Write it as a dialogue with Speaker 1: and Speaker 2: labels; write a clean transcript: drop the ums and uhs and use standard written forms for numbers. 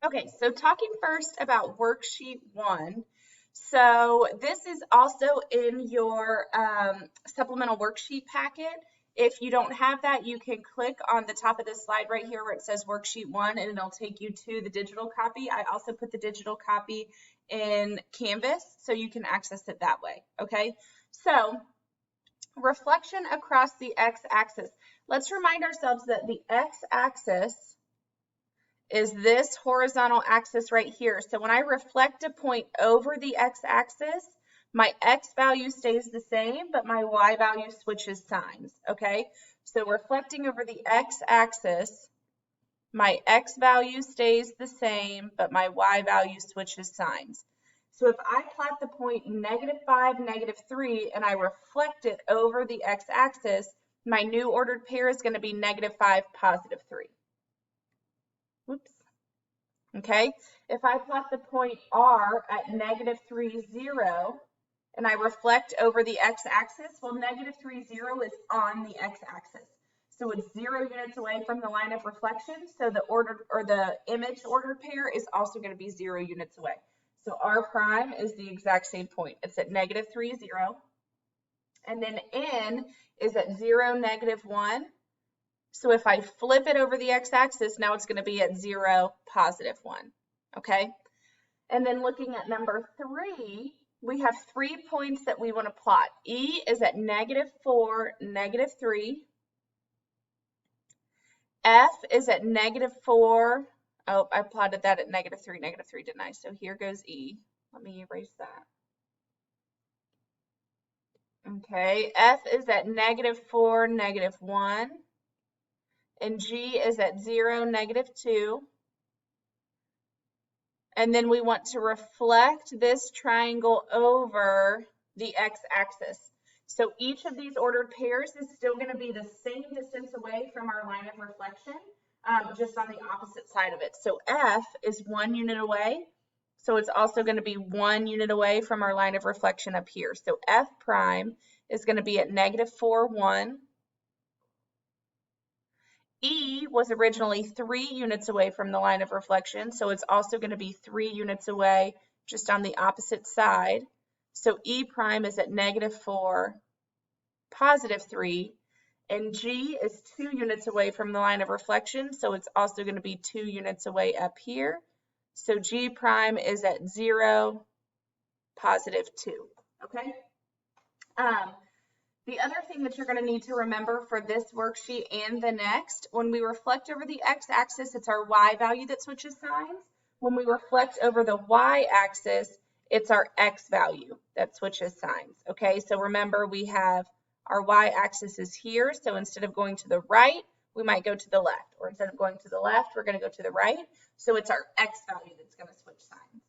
Speaker 1: Okay, so talking first about worksheet 1. So this is also in your supplemental worksheet packet. If you don't have that, you can click on the top of this slide right here where it says worksheet 1 and it'll take you to the digital copy. I also put the digital copy in Canvas so you can access it that way, okay? So reflection across the x-axis. Let's remind ourselves that the x-axis is this horizontal axis right here. So when I reflect a point over the x-axis, my x value stays the same, but my y value switches signs, okay? So reflecting over the x-axis, my x value stays the same, but my y value switches signs. So if I plot the point -5, -3, and I reflect it over the x-axis, my new ordered pair is going to be -5, +3. Whoops. Okay, if I plot the point R at -3, 0, and I reflect over the x-axis, well, -3, 0 is on the x-axis. So it's 0 units away from the line of reflection. So the ordered or the image ordered pair is also going to be 0 units away. So R prime is the exact same point. It's at -3, 0. And then N is at 0, -1. So if I flip it over the x-axis, now it's going to be at 0, +1, okay? And then looking at number 3, we have 3 points that we want to plot. E is at -4, -3. F is at -4. Oh, I plotted that at -3, -3, didn't I? So here goes E. Let me erase that. Okay, F is at -4, -1. And G is at 0, -2. And then we want to reflect this triangle over the x-axis. So each of these ordered pairs is still going to be the same distance away from our line of reflection, just on the opposite side of it. So F is 1 unit away. So it's also going to be 1 unit away from our line of reflection up here. So F prime is going to be at -4, 1. E was originally 3 units away from the line of reflection, so it's also going to be 3 units away just on the opposite side. So E prime is at -4, +3, and G is 2 units away from the line of reflection, so it's also going to be 2 units away up here. So G prime is at 0, +2, okay? The other thing that you're going to need to remember for this worksheet and the next, when we reflect over the x-axis, it's our y value that switches signs. When we reflect over the y-axis, it's our x value that switches signs. Okay, so remember we have our y-axis is here, so instead of going to the right, we might go to the left, or instead of going to the left, we're going to go to the right. So it's our x value that's going to switch signs.